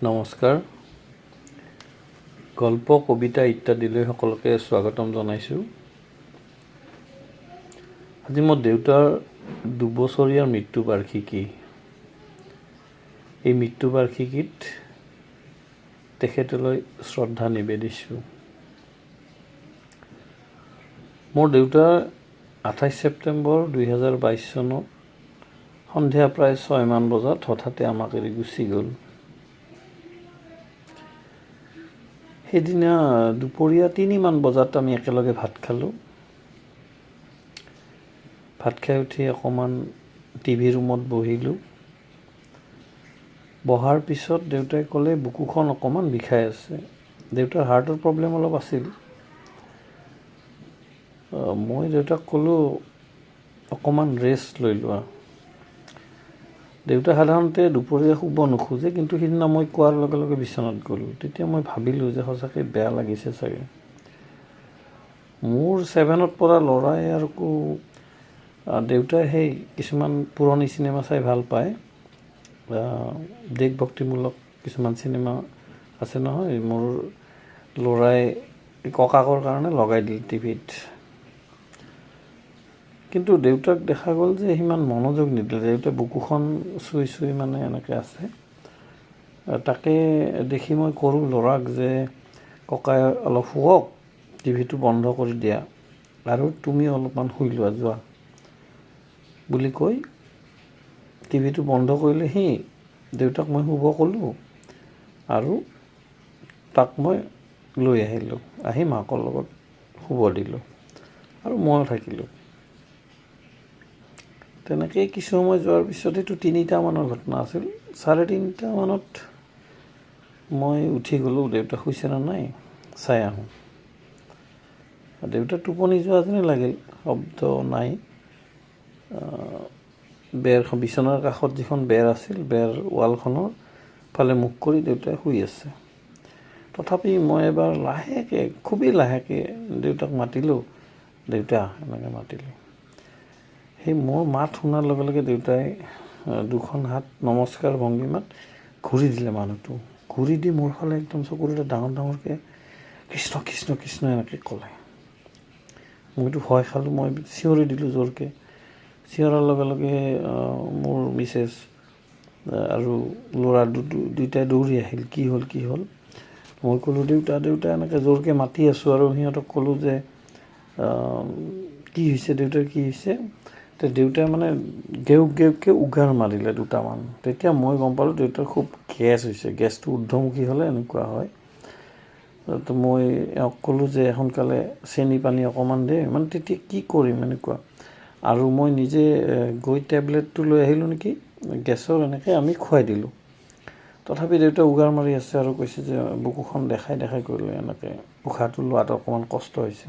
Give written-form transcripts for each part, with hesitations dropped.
নমস্কাৰ। গল্প কবিতা ইত্যাদিলৈ সকলোকে স্বাগতম জনাইছোঁ। আজি মোৰ দেউতাৰ 2 বছৰীয়া মৃত্যু বাৰ্ষিকী। এই মৃত্যু বাৰ্ষিকীত তেখেতলৈ শ্ৰদ্ধা নিবেদিছোঁ। মোৰ দেউতাৰ 28 ছেপ্টেম্বৰ 2022 চনত সন্ধিয়া প্ৰায় 6 মান বজাত হঠাতে আমাক এৰি গুচি গ'ল। সেইদিনা দুপৰীয়া 3 মান বজাত আমি একেলগে ভাত খালোঁ। ভাত খাই উঠি অকণমান টিভি ৰুমত বহিলোঁ। বহাৰ পিছত দেউতাই ক'লে বুকুখন অকণমান বিষাই আছে। দেউতাৰ হাৰ্টৰ প্ৰব্লেম অলপ আছিল। মই দেউতাক ক'লোঁ অকণমান ৰেষ্ট লৈ লোৱা। দেউতা সাধাৰণতে দুপৰীয়া শুব নোখোজে, কিন্তু সিদিনা মই কোৱাৰ লগে লগে বিচনাত গ'লোঁ। তেতিয়া মই ভাবিলোঁ যে সঁচাকৈ বেয়া লাগিছে চাগে। মোৰ 7ত পঢ়া ল'ৰাই আৰু দেউতাই সেই কিছুমান পুৰণি চিনেমা চাই ভাল পায়। দেশভক্তিমূলক কিছুমান চিনেমা আছে নহয়, মোৰ ল'ৰাই ককাকৰ কাৰণে লগাই দিল টিভিত। কিন্তু দেউতাক দেখা গ'ল যে সিমান মনোযোগ নিদিলে। দেউতাই বুকুখন চুই চুই মানে এনেকৈ আছে। তাকে দেখি মই কৰোঁ ল'ৰাক যে ককাই অলপ শুৱক, টিভিটো বন্ধ কৰি দিয়া আৰু তুমি অলপমান শুই লোৱা যোৱা বুলি কৈ টিভিটো বন্ধ কৰিলে সি। দেউতাক মই শুব ক'লোঁ আৰু তাক মই লৈ আহিলোঁ। আহি মাকৰ লগত শুব দিলোঁ আৰু ময়ো থাকিলোঁ। তেনেকৈ কিছু সময় যোৱাৰ পিছত এইটো 3টা মানৰ ঘটনা আছিল। 3:30 মানত মই উঠি গ'লোঁ, দেউতা শুইছে নে নাই চাই আহোঁ। দেউতা টোপনি যোৱা যেনেই লাগিল, শব্দ নাই। বিচনাৰ কাষত যিখন বেৰ আছিল, বেৰ ৱালখনৰ ফালে মুখ কৰি দেউতাই শুই আছে। তথাপি মই এবাৰ লাহেকৈ, খুবেই লাহেকৈ দেউতাক মাতিলোঁ, দেউতা এনেকৈ মাতিলোঁ। সেই মোৰ মাত শুনাৰ লগে লগে দেউতাই 2খন হাত নমস্কাৰ ভংগীমাত ঘূৰি দিলে মানুহটো। ঘূৰি দি মোৰ ফালে একদম চকুৰে ডাঙৰ ডাঙৰকৈ কৃষ্ণ কৃষ্ণ কৃষ্ণ এনেকৈ ক'লে। মইতো ভয় খালোঁ, মই চিঞৰি দিলোঁ জোৰকৈ। চিঞৰাৰ লগে লগে মোৰ মিছেছ আৰু ল'ৰা দুয়োটাই দৌৰি আহিল। কি হ'ল? মই ক'লোঁ দেউতা এনেকৈ জোৰকৈ মাতি আছোঁ আৰু সিহঁতক ক'লোঁ যে কি হৈছে দেউতাৰ, কি হৈছে? দেউতাই মানে গেওকৈ উগাৰ মাৰিলে 2টামান। তেতিয়া মই গম পালোঁ দেউতাৰ খুব গেছ হৈছে। গেছটো ঊৰ্ধ্বমুখী হ'লে এনেকুৱা হয়। তো মই এওঁক ক'লোঁ যে সোনকালে চেনি পানী অকণমান দে। মানে তেতিয়া কি কৰিম এনেকুৱা। আৰু মই নিজে গৈ টেবলেটটো লৈ আহিলোঁ নেকি, গেছৰ এনেকৈ আমি খুৱাই দিলোঁ। তথাপি দেউতা উগাৰ মাৰি আছে আৰু কৈছে যে বুকুখন দেখাই কৰিলে এনেকৈ উশাহটো লোৱাত অকণমান কষ্ট হৈছে।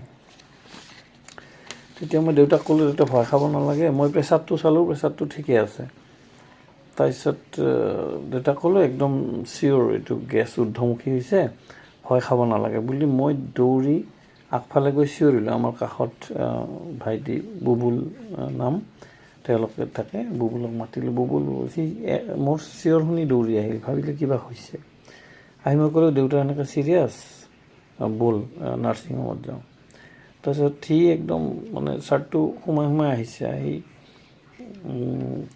তেতিয়া মই দেউতাক ক'লোঁ দেউতা ভয় খাব নালাগে। মই প্ৰেছাৰটো চালোঁ, প্ৰেছাৰটো ঠিকে আছে। তাৰপিছত দেউতাক ক'লোঁ একদম চিয়'ৰ এইটো গেছ ঊৰ্ধ্বমুখী হৈছে, ভয় খাব নালাগে বুলি মই দৌৰি আগফালে গৈ চিঞৰিলোঁ। আমাৰ কাষত ভাইটি বুবুল নাম, তেওঁলোকে থাকে। বুবুলক মাতিলোঁ, বুবুল সি মোৰ চিঞৰ শুনি দৌৰি আহিল, ভাবিলে কিবা হৈছে। আহি মই ক'লোঁ দেউতা এনেকৈ চিৰিয়াছ, ব'ল নাৰ্ছিং হোমত যাওঁ। তাৰপিছত সি একদম মানে চাৰ্টটো সোমাই আহিছে। আহি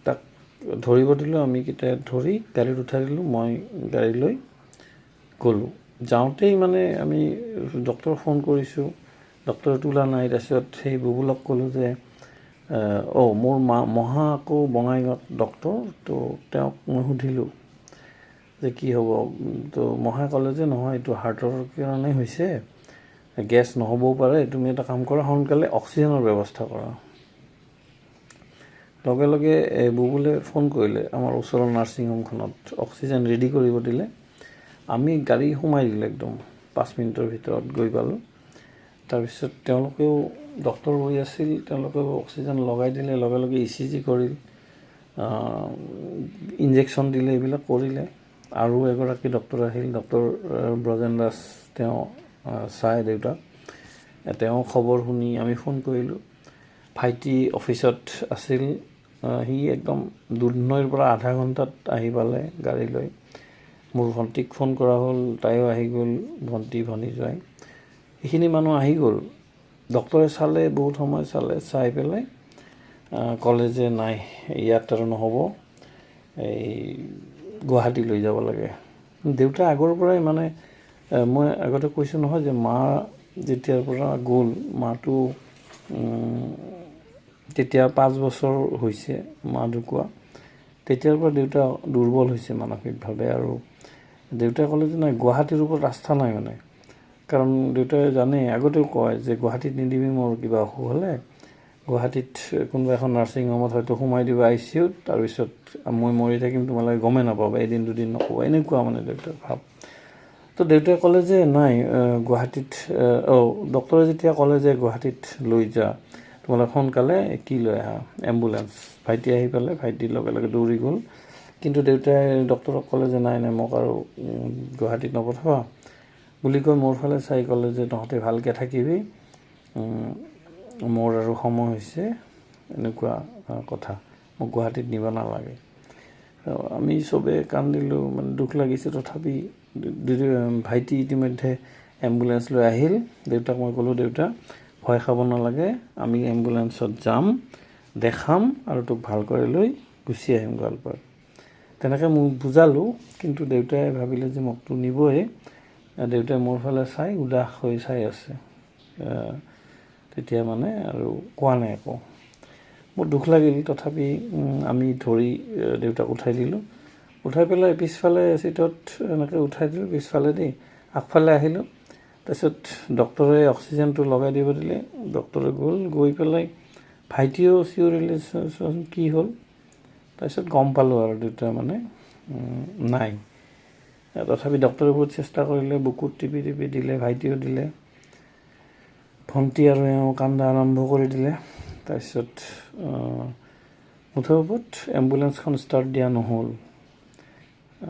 তাক ধৰিব দিলোঁ, আমি কেইটাই ধৰি গাড়ীত উঠাই দিলোঁ। মই গাড়ী লৈ গ'লোঁ। যাওঁতেই মানে আমি ডক্টৰক ফোন কৰিছোঁ, ডক্টৰে তোলা নাই। তাৰপিছত সেই বুবুলক ক'লোঁ যে মোৰ মহা আকৌ বঙাইগাঁৱত ডক্টৰ, তো তেওঁক মই সুধিলোঁ যে কি হ'ব। তো মহাই ক'লে যে নহয়, এইটো হাৰ্টৰ কাৰণে হৈছে, গেছ নহ'বও পাৰে। তুমি এটা কাম কৰা, সোনকালে অক্সিজেনৰ ব্যৱস্থা কৰা। লগে লগে বুবুলে ফোন কৰিলে আমাৰ ওচৰৰ নাৰ্ছিং হোমখনত, অক্সিজেন ৰেডি কৰিব দিলে। আমি গাড়ী সোমাই দিলোঁ, একদম 5 মিনিটৰ ভিতৰত গৈ পালোঁ। তাৰপিছত তেওঁলোকেও ডক্টৰ গৈ আছিল, তেওঁলোকেও অক্সিজেন লগাই দিলে। লগে লগে ECG কৰিল, ইনজেকশ্যন দিলে, এইবিলাক কৰিলে। আৰু এগৰাকী ডক্টৰ আহিল, ডক্টৰ ব্ৰজেন দাস, তেওঁ চাই দেউতাক। তেওঁ খবৰ শুনি আমি ফোন কৰিলোঁ। ভাইটি অফিচত আছিল, সি একদম দুধনৈৰ পৰা আধা ঘণ্টাত আহি পালে গাড়ী লৈ। মোৰ ভণ্টিক ফোন কৰা হ'ল, তাইও আহি গ'ল, ভণ্টি ভনী জোৱাই এইখিনি মানুহ আহি গ'ল। ডক্টৰে চালে, বহুত সময় চালে, চাই পেলাই ক'লে যে নাই ইয়াত আৰু নহ'ব, এই গুৱাহাটী লৈ যাব লাগে। দেউতা আগৰ পৰাই মানে মই আগতে কৈছোঁ নহয় যে মা যেতিয়াৰ পৰা গ'ল, মাটো তেতিয়া 5 বছৰ হৈছে মা ঢুকুৱা, তেতিয়াৰ পৰা দেউতা দুৰ্বল হৈছে মানসিকভাৱে। আৰু দেউতাই ক'লে যে নাই গুৱাহাটীৰ ওপৰত আস্থা নাই মানে, কাৰণ দেউতাই জানে, আগতেও কয় যে গুৱাহাটীত নিদিবি, মোৰ কিবা অসুখ হ'লে গুৱাহাটীত কোনোবা এখন নাৰ্ছিং হোমত হয়তো সোমাই দিবা ICUত, তাৰপিছত মই মৰি থাকিম, তোমালোকে গমেই নাপাবা, এদিন দুদিন নক'বা, এনেকুৱা মানে দেউতাৰ ভাৱ। তো দেউতাই ক'লে যে নাই গুৱাহাটীত, ডক্টৰে যেতিয়া ক'লে যে গুৱাহাটীত লৈ যা, তোমালোকে সোনকালে কি লৈ আহা, এম্বুলেঞ্চ। ভাইটি আহি পেলাই ভাইটিৰ লগে লগে দৌৰি গ'ল। কিন্তু দেউতাই ডক্টৰক ক'লে যে নাই মোক আৰু গুৱাহাটীত নপঠাবা বুলি কৈ মোৰ ফালে চাই ক'লে যে তহঁতে ভালকৈ থাকিবি, মোৰ আৰু সময় হৈছে, এনেকুৱা কথা, মোক গুৱাহাটীত নিব নালাগে। আমি চবে কান্দিলোঁ, মানে দুখ লাগিছে। তথাপি ভাইটি ইতিমধ্যে এম্বুলেঞ্চ লৈ আহিল। দেউতাক মই ক'লোঁ, দেউতা ভয় খাব নালাগে, আমি এম্বুলেঞ্চত যাম, দেখাম আৰু তোক ভাল কৰি লৈ গুচি আহিম গোৱালপাৰা। তেনেকৈ মোক বুজালোঁ, কিন্তু দেউতাই ভাবিলে যে মোকতো নিবই। দেউতাই মোৰ ফালে চাই উদাস হৈ চাই আছে, তেতিয়া মানে আৰু কোৱা নাই একো। মোৰ দুখ লাগিল। তথাপি আমি ধৰি দেউতাক উঠাই দিলোঁ, উঠাই পেলাই পিছফালে চিটত এনেকৈ উঠাই দিলোঁ, পিছফালে দি আগফালে আহিলোঁ। তাৰপিছত ডক্টৰে অক্সিজেনটো লগাই দিব দিলে, ডক্টৰে গ'ল, গৈ পেলাই ভাইটিয়েও চিঞৰিলে চোৱাচোন কি হ'ল। তাৰপিছত গম পালোঁ আৰু দেউতা মানে নাই। তথাপি ডক্টৰে বহুত চেষ্টা কৰিলে, বুকুত টিপি টিপি দিলে, ভাইটিও দিলে, ভণ্টি আৰু এওঁ কান্দা আৰম্ভ কৰি দিলে। তাৰপিছত মুঠৰ ওপৰত এম্বুলেঞ্চখন ষ্টাৰ্ট দিয়া নহ'ল।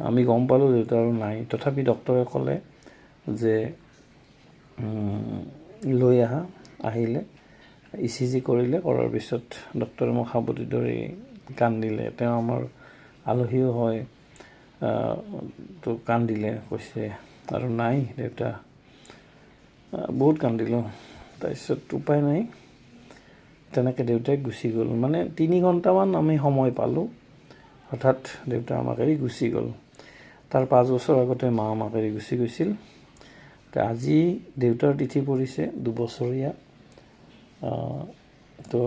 আমি গম পালোঁ দেউতা আৰু নাই। তথাপি ডক্টৰে ক'লে যে লৈ আহা। আহিলে ECG কৰিলে, কৰাৰ পিছত ডক্টৰে মোক সাৱটি ধৰি কান্দিলে। তেওঁ আমাৰ আলহীও হয়, তো কান্দিলে, কৈছে আৰু নাই দেউতা। বহুত কান্দিলোঁ। তাৰপিছত উপায় নাই, তেনেকৈ দেউতাই গুচি গ'ল। মানে 3 ঘণ্টামান আমি সময় পালোঁ, হঠাৎ দেউতা আমাক এৰি গুচি গ'ল। তাৰ 5 বছৰ আগতে মা আমাক এৰি গুচি গৈছিল। আজি দেউতাৰ তিথি পৰিছে 2 বছৰীয়া। তো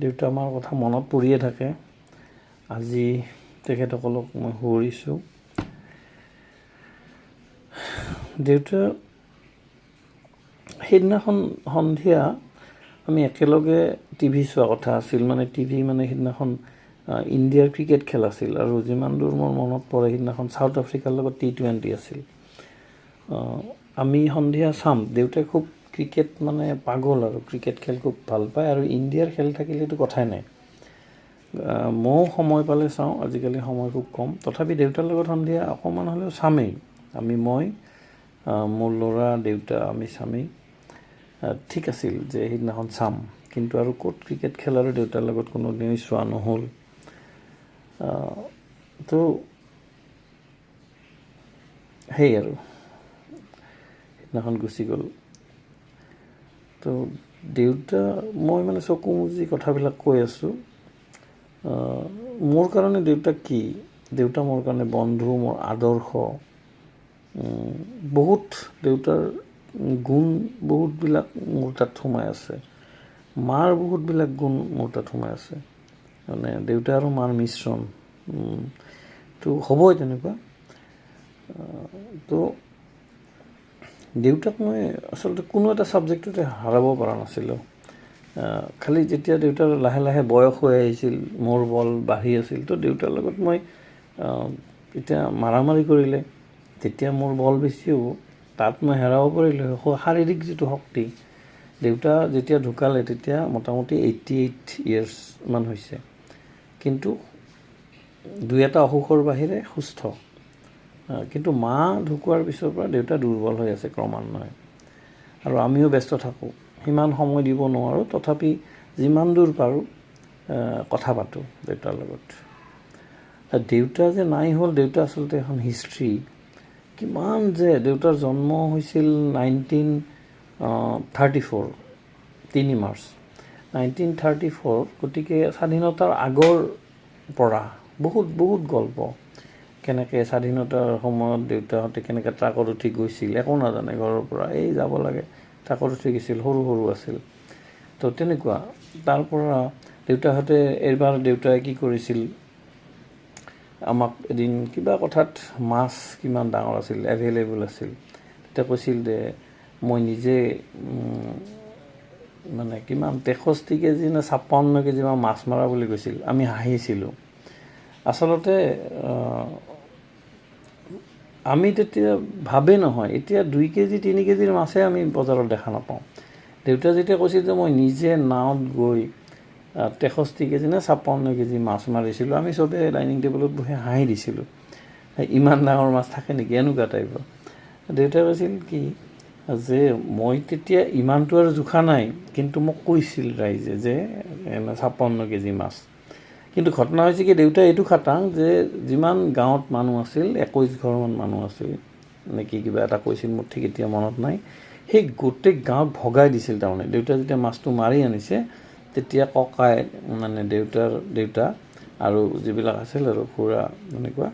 দেউতা আমাৰ কথা মনত পৰিয়ে থাকে। আজি তেখেতসকলক মই সুঁৱৰিছোঁ। দেউতা সেইদিনাখন সন্ধিয়া আমি একেলগে টিভি চোৱা কথা আছিল, মানে টিভি মানে সেইদিনাখন ইণ্ডিয়াৰ ক্ৰিকেট খেল আছিল, আৰু যিমান দূৰ মোৰ মনত পৰে সেইদিনাখন চাউথ আফ্ৰিকাৰ লগত T20 আছিল। আমি সন্ধিয়া চাম। দেউতাই খুব ক্ৰিকেট মানে পাগল, আৰু ক্ৰিকেট খেল খুব ভাল পায়, আৰু ইণ্ডিয়াৰ খেল থাকিলেতো কথাই নাই। ময়ো সময় পালে চাওঁ, আজিকালি সময় খুব কম। তথাপি দেউতাৰ লগত সন্ধিয়া অকণমান হ'লেও চামেই। মই মোৰ ল'ৰা, দেউতা, আমি চামেই। ঠিক আছিল যে সেইদিনাখন চাম, কিন্তু আৰু ক'ত ক্ৰিকেট খেল আৰু দেউতাৰ লগত কোনো দিনেই চোৱা নহ'ল। তো সেই আৰু সেইদিনাখন গুচি গ'ল। তো দেউতা, মই মানে চকু মুজি কথাবিলাক কৈ আছোঁ। মোৰ কাৰণে দেউতা কি? দেউতা মোৰ কাৰণে বন্ধু, মোৰ আদৰ্শ। বহুত দেউতাৰ গুণ বহুতবিলাক মোৰ তাত সোমাই আছে। মাৰ বহুতবিলাক গুণ মোৰ তাত সোমাই আছে। মানে দেউতা আৰু মাৰ মিশ্ৰণ। তো হ'বই তেনেকুৱা। তো দেউতাক মই আচলতে কোনো এটা ছাবজেক্টতে হাৰাব পৰা নাছিলোঁ। খালি যেতিয়া দেউতাৰ লাহে লাহে বয়স হৈ আহিছিল, মোৰ বল বাঢ়ি আছিল, তো দেউতাৰ লগত মই এতিয়া মাৰামাৰি কৰিলে তেতিয়া মোৰ বল বেছি হ'ব, তাত মই হেৰাব পাৰিলোঁ। শাৰীৰিক যিটো শক্তি, দেউতা যেতিয়া ঢুকালে তেতিয়া মোটামুটি 88 ইয়াৰ্ছমান হৈছে, কিন্তু 2-এটা অসুখৰ বাহিৰে সুস্থ। কিন্তু মা ঢুকোৱাৰ পিছৰ পৰা দেউতা দুৰ্বল হৈ আছে ক্ৰমান্বয়ে, আৰু আমিও ব্যস্ত থাকোঁ, সিমান সময় দিব নোৱাৰোঁ। তথাপি যিমান দূৰ পাৰোঁ কথা পাতোঁ দেউতাৰ লগত। দেউতা যে নাই হ'ল, দেউতা আচলতে এখন হিষ্ট্ৰী। কিমান যে দেউতাৰ জন্ম হৈছিল 1934, 3 মাৰ্চ 1934। গতিকে স্বাধীনতাৰ আগৰ পৰা বহুত বহুত গল্প, কেনেকৈ স্বাধীনতাৰ সময়ত দেউতাহঁতে কেনেকৈ ট্ৰাকত উঠি গৈছিল, একো নাজানে ঘৰৰ পৰা, এই যাব লাগে ট্ৰাকত উঠি গৈছিল, সৰু সৰু আছিল। তো তেনেকুৱা। তাৰ পৰা দেউতাহঁতে এইবাৰ দেউতাই কি কৰিছিল, আমাক এদিন কিবা কথাত মাছ কিমান ডাঙৰ আছিল, এভেইলেবল আছিল, তেতিয়া কৈছিল যে মই নিজে মানে কিমান 63 কেজি নে 56 কেজি মাছ মৰা বুলি কৈছিল। আমি হাঁহিছিলোঁ। আচলতে আমি তেতিয়া ভাবেই নহয়, এতিয়া 2 কেজি 3 কেজিৰ মাছে আমি বজাৰত দেখা নাপাওঁ। দেউতা যেতিয়া কৈছিল যে মই নিজে নাৱত গৈ 63 কেজি নে 56 কেজি মাছ মাৰিছিলোঁ, আমি চবেই ডাইনিং টেবুলত বহি হাঁহি দিছিলোঁ। ইমান ডাঙৰ মাছ থাকে নেকি, এনেকুৱা টাইপৰ। দেউতাই কৈছিল কি যে মই তেতিয়া ইমানটো আৰু জোখা নাই, কিন্তু মোক কৈছিল ৰাইজে যে 56 কেজি মাছ। কিন্তু ঘটনা হৈছে কি, দেউতাই এইটো খাটাং যে যিমান গাঁৱত মানুহ আছিল, 21 ঘৰমান মানুহ আছিল নেকি, কিবা এটা কৈছিল, মোৰ ঠিক এতিয়া মনত নাই। সেই গোটেই গাঁৱত ভগাই দিছিল। তাৰমানে দেউতাই যেতিয়া মাছটো মাৰি আনিছে, তেতিয়া ককাই মানে দেউতা আৰু যিবিলাক আছিল আৰু খুৰা এনেকুৱা,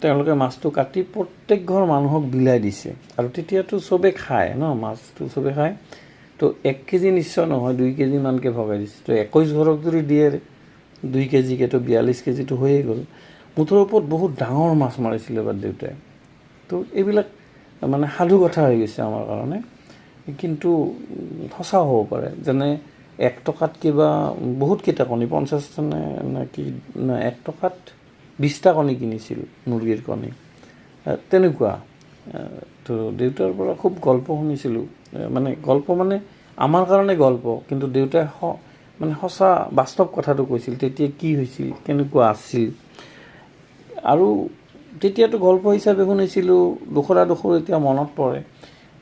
তেওঁলোকে মাছটো কাটি প্ৰত্যেক ঘৰ মানুহক বিলাই দিছে। আৰু তেতিয়াতো চবে খায় ন, মাছটো চবে খায়। তো 1 কেজি নিশ্চয় নহয়, 2 কেজিমানকৈ ভগাই দিছে। তো 21 ঘৰক যদি দিয়ে 2 কেজিকৈ, তো 42 কেজিটো হৈয়ে গ'ল। মুঠৰ ওপৰত বহুত ডাঙৰ মাছ মাৰিছিলে এবাৰ দেউতাই। তো এইবিলাক মানে সাধু কথা হৈ গৈছে আমাৰ কাৰণে, কিন্তু সঁচাও হ'ব পাৰে। যেনে 1 টকাত কিবা বহুতকেইটা কণী, 50টা নে কি, 1 টকাত 20টা কণী কিনিছিল, মুৰ্গীৰ কণী, তেনেকুৱা। তো দেউতাৰ পৰা খুব গল্প শুনিছিলোঁ। মানে গল্প মানে আমাৰ কাৰণে গল্প, কিন্তু দেউতাই মানে সঁচা বাস্তৱ কথাটো কৈছিল, তেতিয়া কি হৈছিল, কেনেকুৱা আছিল। আৰু তেতিয়াতো গল্প হিচাপে শুনিছিলোঁ, দুখৰা এতিয়া মনত পৰে।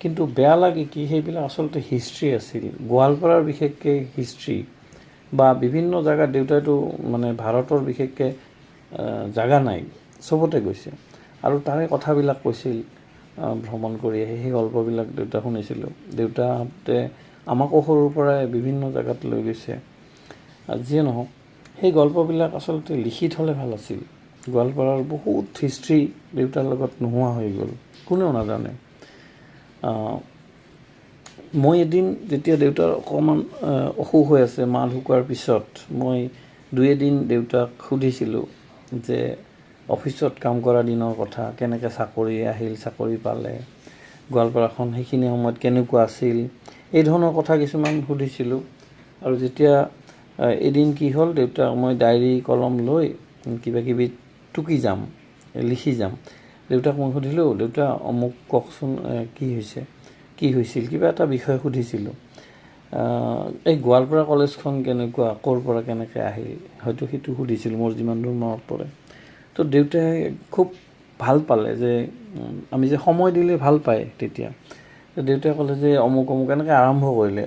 কিন্তু বেয়া লাগে কি, সেইবিলাক আচলতে হিষ্ট্ৰী আছিল, গোৱালপাৰাৰ বিশেষকৈ হিষ্ট্ৰী। বা বিভিন্ন জেগাত দেউতাইতো মানে ভাৰতৰ বিশেষকৈ জাগা নাই, চবতে গৈছে আৰু তাৰে কথাবিলাক কৈছিল। ভ্ৰমণ কৰি আহি সেই গল্পবিলাক দেউতা শুনিছিলোঁ। দেউতাহঁতে আমাকো সৰুৰ পৰাই বিভিন্ন জেগাত লৈ গৈছে। যিয়ে নহওক, সেই গল্পবিলাক আচলতে লিখি থ'লে ভাল আছিল। গোৱালপাৰাৰ বহুত হিষ্ট্ৰী দেউতাৰ লগত নোহোৱা হৈ গ'ল, কোনেও নাজানে। মই এদিন যেতিয়া দেউতাৰ অকণমান অসুখ হৈ আছে, মা ঢুকোৱাৰ পিছত, মই 2 এদিন দেউতাক সুধিছিলোঁ যে অফিচত কাম কৰা দিনৰ কথা, কেনেকৈ চাকৰি আহিল, চাকৰি পালে, গোৱালপাৰাখন সেইখিনি সময়ত কেনেকুৱা আছিল, এই ধৰণৰ কথা কিছুমান সুধিছিলোঁ। আৰু যেতিয়া এদিন কি হ'ল, দেউতাক মই ডায়েৰী কলম লৈ কিবাকিবি টুকি যাম, লিখি যাম। দেউতাক মই সুধিলোঁ, দেউতা অমুক কওকচোন, কি হৈছিল, কিবা এটা বিষয় সুধিছিলোঁ। এই গোৱালপাৰা কলেজখন কেনেকুৱা, ক'ৰ পৰা কেনেকৈ আহিল, হয়তো সেইটো সুধিছিলোঁ, মোৰ যিমান দূৰ মনত পৰে। তো দেউতাই খুব ভাল পালে যে আমি যে সময় দিলে ভাল পায় তেতিয়া। দেউতাই ক'লে যে অমুক এনেকৈ আৰম্ভ কৰিলে।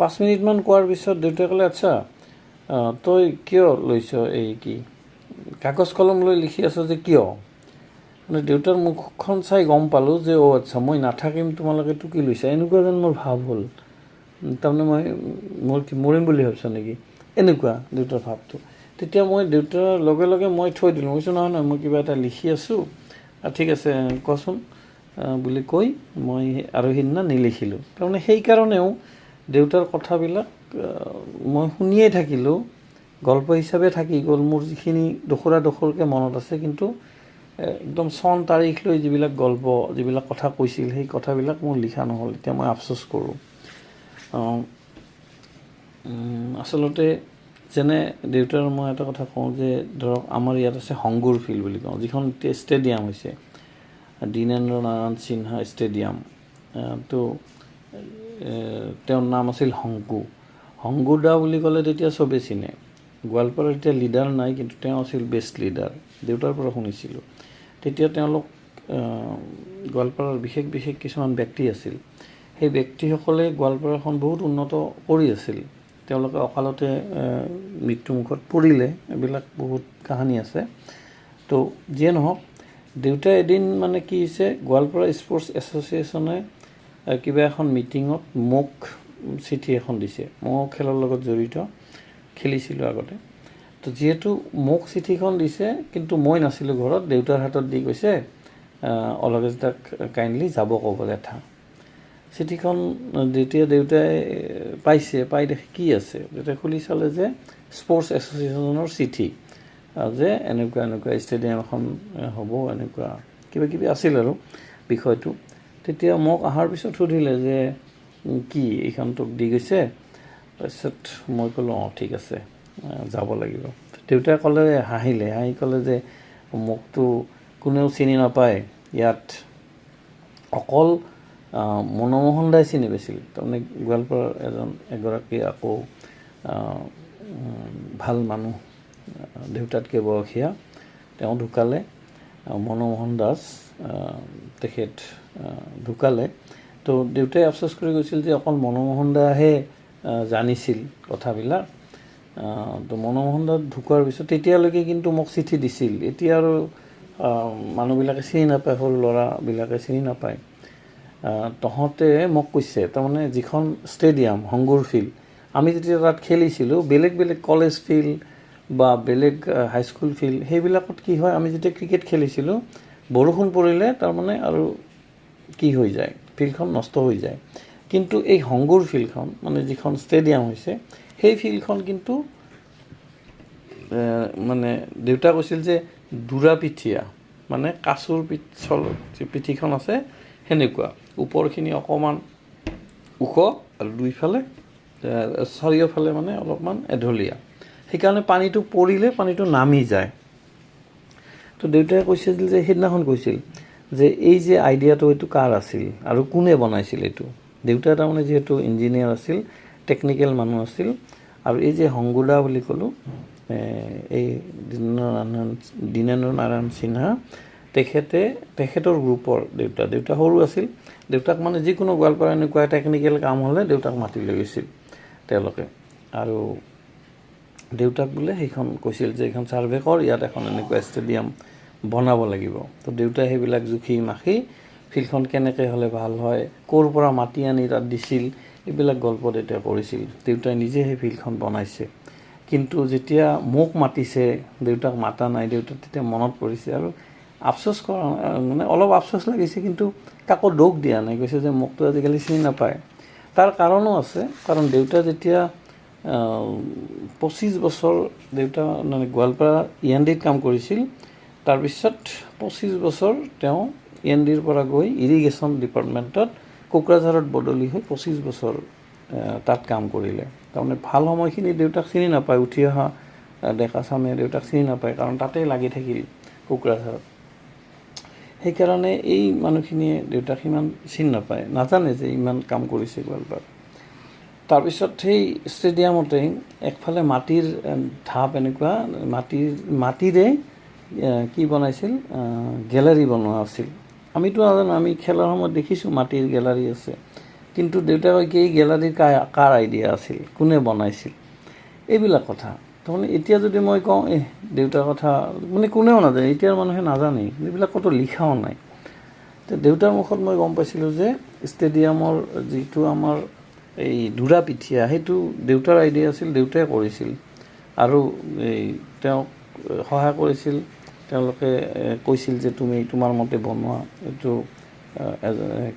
5 মিনিটমান কোৱাৰ পিছত দেউতাই ক'লে, আচ্ছা তই কিয় লৈছ এই কি কাগজ কলম লৈ লিখি আছ যে কিয়? মানে দেউতাৰ মুখখন চাই গম পালোঁ যে আচ্ছা মই নাথাকিম, তোমালোকে টুকি লৈছা, এনেকুৱা যেন মোৰ ভাৱ হ'ল। তাৰমানে মোৰ মৰিম বুলি ভাবিছ নেকি, এনেকুৱা দেউতাৰ ভাৱটো। তেতিয়া মই দেউতাৰ লগে লগে মই থৈ দিলোঁ। মই কৈছোঁ নহয়, মই কিবা এটা লিখি আছোঁ, ঠিক আছে কচোন বুলি কৈ মই আৰু সেইদিনা নিলিখিলোঁ। তাৰমানে সেইকাৰণেও দেউতাৰ কথাবিলাক মই শুনিয়ে থাকিলোঁ, গল্প হিচাপে থাকি গ'ল। মোৰ যিখিনি ডোখৰকৈ মনত আছে, কিন্তু একদম চন তাৰিখ লৈ যিবিলাক গল্প, যিবিলাক কথা কৈছিল, সেই কথাবিলাক মোৰ লিখা নহ'ল। এতিয়া মই আফচোচ কৰোঁ। আচলতে যেনে দেউতাৰ মই এটা কথা কওঁ যে ধৰক আমাৰ ইয়াত আছে সংগুৰ ফিল্ড বুলি কওঁ, যিখন ষ্টেডিয়াম হৈছে, দীনেন্দ্ৰ নাৰায়ণ সিনহা ষ্টেডিয়াম। তো তেওঁৰ নাম আছিল হংগুদা বুলি ক'লে তেতিয়া চবেই চিনে। গোৱালপাৰাৰ এতিয়া লিডাৰ নাই, কিন্তু তেওঁ আছিল বেষ্ট লিডাৰ, দেউতাৰ পৰা শুনিছিলোঁ। তেতিয়া তেওঁলোক গোৱালপাৰাৰ বিশেষ কিছুমান ব্যক্তি আছিল। সেই ব্যক্তিসকলে গোৱালপাৰাখন বহুত উন্নত কৰি আছিল। তেওঁলোকে অকালতে মৃত্যুমুখত পৰিলে, এইবিলাক বহুত কাহিনী আছে। তো যিয়ে নহওক, দেউতাই এদিন মানে কি হৈছে, গোৱালপাৰা স্পৰ্টছ এছ'চিয়েশ্যনে কিবা এখন মিটিঙত মোক চিঠি এখন দিছে। মই খেলৰ লগত জড়িত, খেলিছিলোঁ আগতে। তো যিহেতু মোক চিঠিখন দিছে, কিন্তু মই নাছিলোঁ ঘৰত, দেউতাৰ হাতত দি কৈছে অলকেশ দাক কাইণ্ডলি যাব ক'ব লেঠা। চিঠিখন যেতিয়া দেউতাই পাইছে, পাই দেখি কি আছে, দেউতাই খুলি চালে যে স্পৰ্টছ এছ'চিয়েশ্যনৰ চিঠি, যে এনেকুৱা এনেকুৱা ষ্টেডিয়াম এখন হ'ব, এনেকুৱা কিবা কিবি আছিল আৰু বিষয়টো। তেতিয়া মোক অহাৰ পিছত সুধিলে যে কি এইখন তোক দি গৈছে? তাৰপিছত মই ক'লোঁ অঁ ঠিক আছে, যাব লাগিব। দেউতাই ক'লে, হাঁহি ক'লে যে মোকতো কোনেও চিনি নাপায়, ইয়াত অকল মনমোহন দাই চিনি পাইছিল। তাৰমানে গোৱালপাৰাৰ এগৰাকী আকৌ ভাল মানুহ, দেউতাতকৈ বয়সীয়া, তেওঁ ঢুকালে, মনমোহন দাস তেখেত ঢুকালে। তো দেউতাই আফচোচ কৰি গৈছিল যে অকল মনমোহন দাহে জানিছিল কথাবিলাক। তো মনমোহন দাস ঢুকোৱাৰ পিছত তেতিয়ালৈকে কিন্তু মোক চিঠি দিছিল। এতিয়া আৰু মানুহবিলাকে চিনি নাপায়, সৰু ল'ৰাবিলাকে চিনি নাপায়। তহঁতে মোক কৈছে, তাৰমানে যিখন ষ্টেডিয়াম সংগুৰ ফিল্ড, আমি যেতিয়া তাত খেলিছিলোঁ, বেলেগ বেলেগ কলেজ ফিল্ড বা বেলেগ হাইস্কুল ফিল্ড, সেইবিলাকত কি হয়, আমি যেতিয়া ক্ৰিকেট খেলিছিলোঁ, বৰষুণ পৰিলে তাৰমানে আৰু কি হৈ যায়, ফিল্ডখন নষ্ট হৈ যায়। কিন্তু এই সংগুৰ ফিল্ডখন, মানে যিখন ষ্টেডিয়াম হৈছে, সেই ফিল্ডখন কিন্তু মানে দেউতা কৈছিল যে দুৰাপিঠীয়া, মানে কাচৰ পিঠিখন আছে সেনেকুৱা, ওপৰখিনি অকণমান ওখ আৰু দুইফালে চাৰিওফালে মানে অলপমান এঢলীয়া। সেইকাৰণে পানীটো পৰিলে পানীটো নামি যায়। তো দেউতাই কৈছিল যে সেইদিনাখন কৈছিল যে এই যে আইডিয়াটো এইটো কাৰ আছিল আৰু কোনে বনাইছিল এইটো। দেউতা তাৰমানে যিহেতু ইঞ্জিনিয়াৰ আছিল, টেকনিকেল মানুহ আছিল, আৰু এই যে সংগুদা বুলি ক'লোঁ, এই দীনেন্দ্ৰ নাৰায়ণ সিনহা, তেখেতৰ গ্ৰুপৰ দেউতা সৰু আছিল। দেউতাক মানে যিকোনো গোৱালপাৰা এনেকুৱা টেকনিকেল কাম হ'লে দেউতাক মাতি লৈ গৈছিল তেওঁলোকে। আৰু দেউতাক বোলে সেইখন কৈছিল যে এইখন ছাৰ্ভে কৰ, ইয়াত এখন এনেকুৱা ষ্টেডিয়াম বনাব লাগিব। তো দেউতাই সেইবিলাক জুখি মাখি ফিল্ডখন কেনেকৈ হ'লে ভাল হয়, ক'ৰ পৰা মাটি আনি তাত দিছিল, এইবিলাক গল্প দেউতাই কৰিছিল। দেউতাই নিজে সেই ফিল্ডখন বনাইছে। কিন্তু যেতিয়া মোক মাতিছে, দেউতাক মাতা নাই, দেউতাক তেতিয়া মনত পৰিছে আৰু আফচোচ কৰা, মানে অলপ আফচোচ লাগিছে, কিন্তু কাকো দোষ দিয়া নাই। কৈছে যে মোকতো আজিকালি চিনি নাপায়। তাৰ কাৰণো আছে, কাৰণ দেউতা যেতিয়া 25 বছৰ দেউতা মানে গোৱালপাৰা ENDত কাম কৰিছিল, তাৰপিছত 25 বছৰ তেওঁ ENDৰ পৰা গৈ ইৰিগেশ্যন ডিপাৰ্টমেণ্টত কোকৰাঝাৰত বদলি হৈ 25 বছৰ তাত কাম কৰিলে। তাৰমানে ভাল সময়খিনি দেউতাক চিনি নাপায়, উঠি অহা ডেকা চামে দেউতাক চিনি নাপায়, কাৰণ তাতেই লাগি থাকিল কোকৰাঝাৰত। সেইকাৰণে এই মানুহখিনিয়ে দেউতাক সিমান চিনি নাপায়, নাজানে যে ইমান কাম কৰিছে গোৱালপাৰাত। তাৰপিছত সেই ষ্টেডিয়ামতেই একফালে মাটিৰ ঢাপ, এনেকুৱা মাটিৰে কি বনাইছিল, গেলাৰী বনোৱা আছিল। আমিতো নাজানো, আমি খেলাৰ সময়ত দেখিছোঁ মাটিৰ গেলাৰী আছে, কিন্তু দেউতাই কয় কি এই গেলাৰীৰ কাৰ আইডিয়া আছিল, কোনে বনাইছিল, এইবিলাক কথা। তাৰমানে এতিয়া যদি মই কওঁ দেউতাৰ কথা, মানে কোনেও নাজানে, এতিয়াৰ মানুহে নাজানেই, এইবিলাক ক'তো লিখাও নাই। তো দেউতাৰ মুখত মই গম পাইছিলোঁ যে ষ্টেডিয়ামৰ যিটো আমাৰ এই দুৰাপিঠীয়া, সেইটো দেউতাৰ আইডিয়া আছিল, দেউতাই কৰিছিল। আৰু এই তেওঁক সহায় কৰিছিল, তেওঁলোকে কৈছিল যে তুমি তোমাৰ মতে বনোৱা। এইটো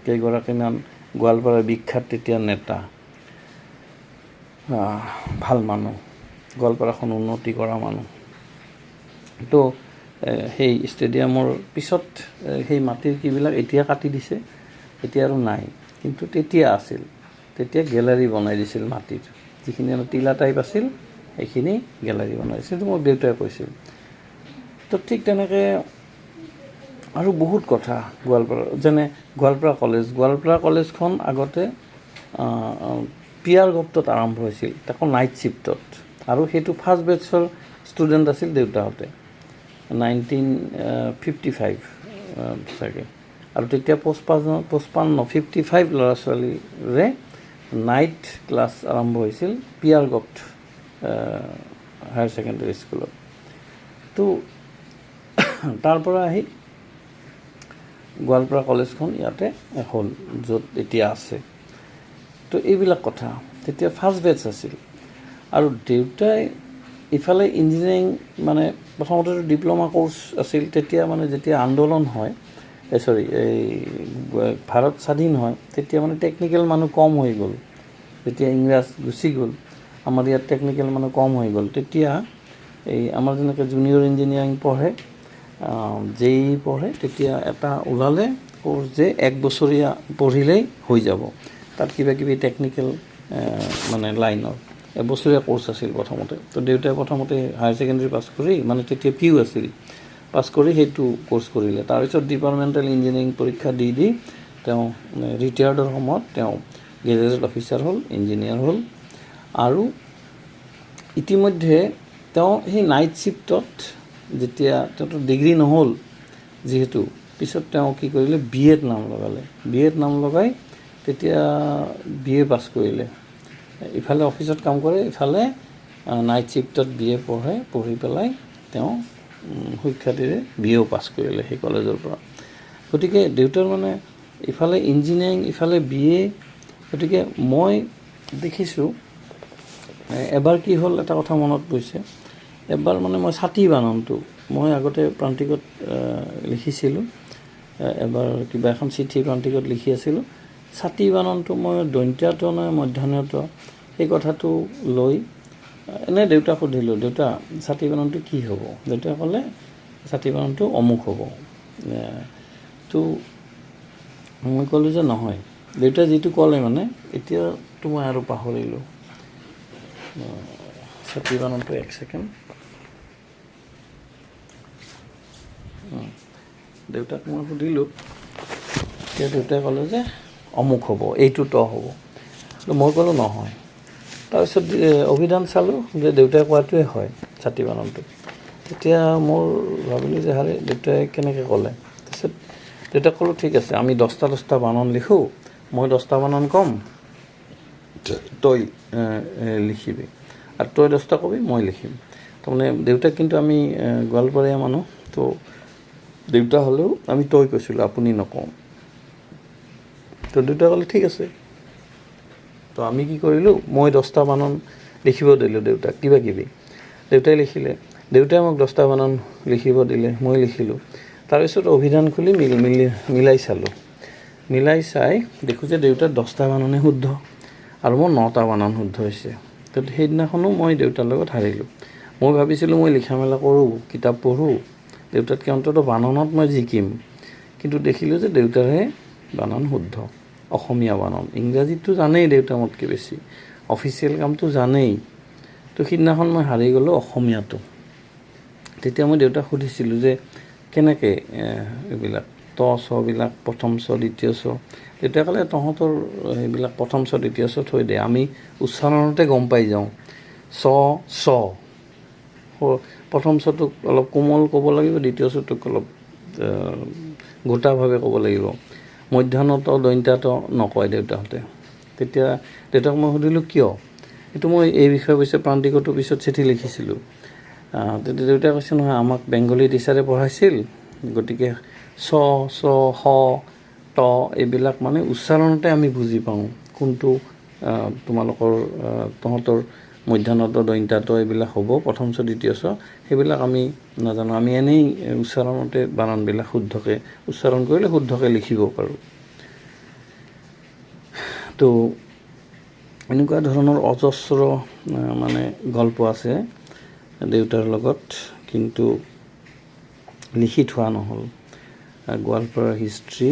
কেইগৰাকীমান গোৱালপাৰাৰ বিখ্যাত তেতিয়া নেতা, ভাল মানুহ, গোৱালপাৰাখন উন্নতি কৰা মানুহ। তো সেই ষ্টেডিয়ামৰ পিছত সেই মাটিৰ কিবিলাক এতিয়া কাটি দিছে, এতিয়া আৰু নাই, কিন্তু তেতিয়া আছিল। তেতিয়া গেলাৰী বনাই দিছিল মাটিৰ, যিখিনি টিলা টাইপ আছিল সেইখিনি গেলাৰী বনাই দিছিল, সেইটো মোক দেউতাই কৈছিল। তো ঠিক তেনেকৈ আৰু বহুত কথা গোৱালপাৰা, যেনে গোৱালপাৰা কলেজখন আগতে PR গুপ্তত আৰম্ভ হৈছিল, তাকো নাইট শিফ্টত, আৰু সেইটো ফাৰ্ষ্ট বেটছৰ ষ্টুডেণ্ট আছিল দেউতাহঁতে, 1955 চাগে। আৰু তেতিয়া 55 ল'ৰা ছোৱালীৰে নাইট ক্লাছ আৰম্ভ হৈছিল পিয়াৰ গপ্ট হায়াৰ ছেকেণ্ডেৰী স্কুলত। তো তাৰ পৰা আহি গোৱালপাৰা কলেজখন ইয়াতে হ'ল, য'ত এতিয়া আছে। তো এইবিলাক কথা তেতিয়া ফাৰ্ষ্ট বেটছ আছিল। আৰু দেউতাই ইফালে ইঞ্জিনিয়াৰিং, মানে প্ৰথমতেতো ডিপ্ল'মা কোৰ্চ আছিল। তেতিয়া মানে যেতিয়া আন্দোলন হয়, এই ভাৰত স্বাধীন হয়, তেতিয়া মানে টেকনিকেল মানুহ কম হৈ গ'ল। যেতিয়া ইংৰাজ গুচি গ'ল, আমাৰ ইয়াত টেকনিকেল মানুহ কম হৈ গ'ল। তেতিয়া এই আমাৰ যেনেকৈ জুনিয়ৰ ইঞ্জিনিয়াৰিং পঢ়ে, JEE পঢ়ে, তেতিয়া এটা ওলালে কোৰ্চ যে 1 বছৰীয়া পঢ়িলেই হৈ যাব। তাত কিবা কিবি টেকনিকেল মানে লাইনৰ এবছৰীয়া কোৰ্চ আছিল প্ৰথমতে। তো দেউতাই প্ৰথমতে হায়াৰ ছেকেণ্ডেৰী পাছ কৰি, মানে তেতিয়া PU আছিল, পাছ কৰি সেইটো কোৰ্চ কৰিলে। তাৰপিছত ডিপাৰ্টমেণ্টেল ইঞ্জিনিয়াৰিং পৰীক্ষা দি তেওঁ ৰিটায়াৰ্ডৰ সময়ত তেওঁ গেজেটেড অফিচাৰ হ'ল, ইঞ্জিনিয়াৰ হ'ল। আৰু ইতিমধ্যে তেওঁ সেই নাইট শ্বিফ্টত, যেতিয়া তেওঁতো ডিগ্ৰী নহ'ল যিহেতু, পিছত তেওঁ কি কৰিলে, BA নাম লগালে। BA নাম লগাই তেতিয়া BA পাছ কৰিলে। ইফালে অফিচত কাম কৰে, ইফালে নাইট শ্বিফ্টত BA পঢ়ি পেলাই তেওঁ সুখ্যাতিৰে BA পাছ কৰিলে সেই কলেজৰ পৰা। গতিকে দেউতাৰ মানে ইফালে ইঞ্জিনিয়াৰিং, ইফালে BA। গতিকে মই দেখিছোঁ এবাৰ কি হ'ল, এটা কথা মনত পৰিছে। এবাৰ মানে মই ছাতি বানানটো, মই আগতে প্ৰান্তিকত লিখিছিলোঁ, এবাৰ কিবা এখন চিঠি প্ৰান্তিকত লিখি আছিলোঁ। ছাতি বানানটো মই দন্ত্যাত নে মধ্যাহ্নত, সেই কথাটো লৈ এনেই দেউতাক সুধিলোঁ, দেউতা ছাতি বানানটো কি হ'ব? দেউতাই ক'লে ছাতি বানানটো অমুক হ'ব। তো মই ক'লোঁ যে নহয়, দেউতাই যিটো ক'লে মানে, এতিয়াতো মই আৰু পাহৰিলোঁ ছাতি বানানটো। 1 ছেকেণ্ড, দেউতাক মই সুধিলোঁ, এতিয়া দেউতাই ক'লে যে অমুক হ'ব, এইটো ত হ'ব। মই ক'লোঁ নহয়। তাৰপিছত অভিধান চালোঁ যে দেউতাই কোৱাটোৱে হয় ছাতি বানানটো। তেতিয়া মোৰ ভাবিলোঁ যে হাৰে, দেউতাই কেনেকৈ ক'লে। তাৰপিছত দেউতাক ক'লোঁ, ঠিক আছে, আমি 10টা বানান লিখোঁ, মই 10টা বানান ক'ম, তই লিখিবি, আৰু তই 10টা ক'বি, মই লিখিম। তাৰমানে দেউতাক, কিন্তু আমি গোৱালপাৰীয়া মানুহ, তো দেউতা হ'লেও আমি তই কৈছিলোঁ, আপুনি নকওঁ। তো দেউতাই ক'লে ঠিক আছে। তো আমি কি কৰিলোঁ, মই 10টা বানান লিখিব দিলোঁ দেউতাক, কিবা কিবি। দেউতাই লিখিলে, দেউতাই মোক 10টা বানান লিখিব দিলে, মই লিখিলোঁ। তাৰপিছত অভিধান খুলি মিলাই চালোঁ। মিলাই চাই দেখোঁ যে দেউতাৰ 10টা বানানে শুদ্ধ, আৰু মোৰ 9টা বানান শুদ্ধ হৈছে। তো সেইদিনাখনো মই দেউতাৰ লগত হাৰিলোঁ। মই ভাবিছিলোঁ মই লিখা মেলা কৰোঁ, কিতাপ পঢ়োঁ, দেউতাতকৈ অন্তত বানানত মই জিকিম। কিন্তু দেখিলোঁ যে দেউতাৰহে বানান শুদ্ধ, অসমীয়া বানান। ইংৰাজীটো জানেই দেউতা মোতকৈ বেছি, অফিচিয়েল কামটো জানেই। তো সিদিনাখন মই হাৰি গ'লোঁ অসমীয়াটো। তেতিয়া মই দেউতাক সুধিছিলোঁ যে কেনেকৈ এইবিলাক বিলাক প্ৰথম ছ, দ্বিতীয় ছ। দেউতাই ক'লে তহঁতৰ সেইবিলাক প্ৰথম ছ, দ্বিতীয় ছ থৈ দে, আমি উচ্চাৰণতে গম পাই যাওঁ। ছ, প্ৰথম ছটোক অলপ কোমল ক'ব লাগিব, দ্বিতীয় ছটোক অলপ গোটাভাৱে ক'ব লাগিব। মধ্যাহ্নত, দন্ত্যাত নকয় দেউতাহঁতে। তেতিয়া দেউতাক মই সুধিলোঁ কিয়? এইটো মই এই বিষয়ে অৱশ্যে প্ৰান্তিকতো পিছত চিঠি লিখিছিলোঁ। তেতিয়া দেউতাই কৈছে, নহয়, আমাক বেংগলী টিচাৰে পঢ়াইছিল, গতিকে ছ, হ, ত এইবিলাক মানে উচ্চাৰণতে আমি বুজি পাওঁ, কোনটো তহঁতৰ মধ্যাহ্নত, দন্ত্যাত এইবিলাক হ'ব, প্ৰথম ছ, দ্বিতীয় ছ, সেইবিলাক আমি নাজানো। আমি এনেই উচ্চাৰণতে বানানবিলাক শুদ্ধকৈ উচ্চাৰণ কৰিলে শুদ্ধকৈ লিখিব পাৰোঁ। তো এনেকুৱা ধৰণৰ অজস্ৰ মানে গল্প আছে দেউতাৰ লগত, কিন্তু লিখি থোৱা নহ'ল। গোৱালপাৰাৰ হিষ্ট্ৰী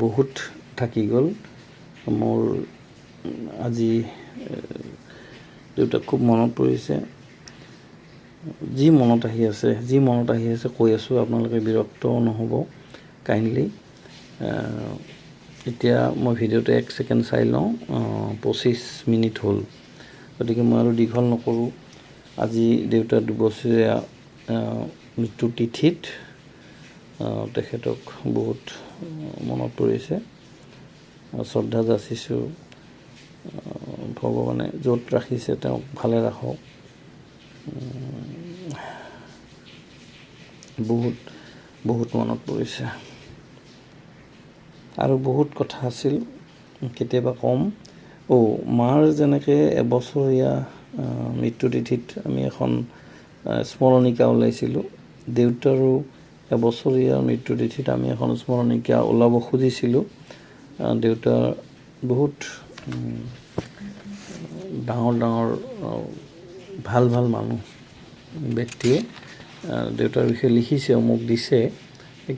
বহুত থাকি গ'ল। মোৰ আজি দেউতাক খুব মনত পৰিছে। যি মনত আহি আছে কৈ আছোঁ, আপোনালোকে বিৰক্ত নহ'ব কাইণ্ডলি। এতিয়া মই ভিডিঅ'টো 1 ছেকেণ্ড চাই লওঁ। 25 মিনিট হ'ল, গতিকে মই আৰু দীঘল নকৰোঁ। আজি দেউতাৰ 2 বছৰীয়া মৃত্যু তিথিত তেখেতক বহুত মনত পৰিছে, শ্ৰদ্ধা যাচিছোঁ। ভগৱানে য'ত ৰাখিছে তেওঁক ভালে ৰাখক। বহুত বহুত মনত পৰিছে আৰু বহুত কথা আছিল, কেতিয়াবা কম। মাৰ যেনেকৈ এবছৰীয়া মৃত্যুতিথিত আমি এখন স্মৰণিকা ওলাইছিলোঁ, দেউতাৰো এবছৰীয়া মৃত্যুতিথিত আমি এখন স্মৰণিকা ওলাব খুজিছিলোঁ। দেউতাৰ বহুত ডাঙৰ ডাঙৰ ভাল ভাল মানুহ ব্যক্তিয়ে দেউতাৰ বিষয়ে লিখিছে, মোক দিছে,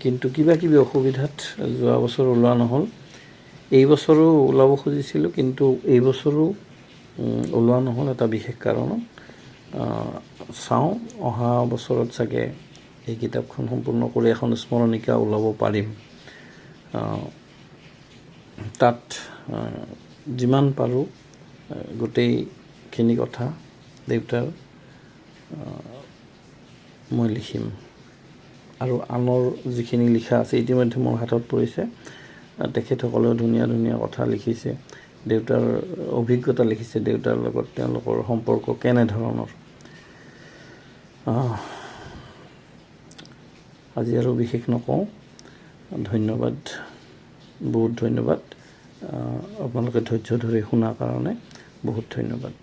কিন্তু কিবা কিবি অসুবিধাত যোৱা বছৰ ওলোৱা নহ'ল। এই বছৰো ওলাব খুজিছিলোঁ, কিন্তু এই বছৰো ওলোৱা নহ'ল এটা বিশেষ কাৰণত। চাওঁ অহা বছৰত চাগে এই কিতাপখন সম্পূৰ্ণ কৰি এখন স্মৰণিকা ওলাব পাৰিম। তাত যিমান পাৰোঁ গোটেইখিনি কথা দেউতাৰ মই লিখিম, আৰু আনৰ যিখিনি লিখা আছে ইতিমধ্যে মোৰ হাতত পৰিছে। তেখেতসকলেও ধুনীয়া ধুনীয়া কথা লিখিছে, দেউতাৰ অভিজ্ঞতা লিখিছে, দেউতাৰ লগত তেওঁলোকৰ সম্পৰ্ক কেনেধৰণৰ। আজি আৰু বিশেষ নকওঁ, ধন্যবাদ, বহুত ধন্যবাদ। আপোনালোকে ধৈৰ্য ধৰি শুনাৰ কাৰণে বহুত ধন্যবাদ।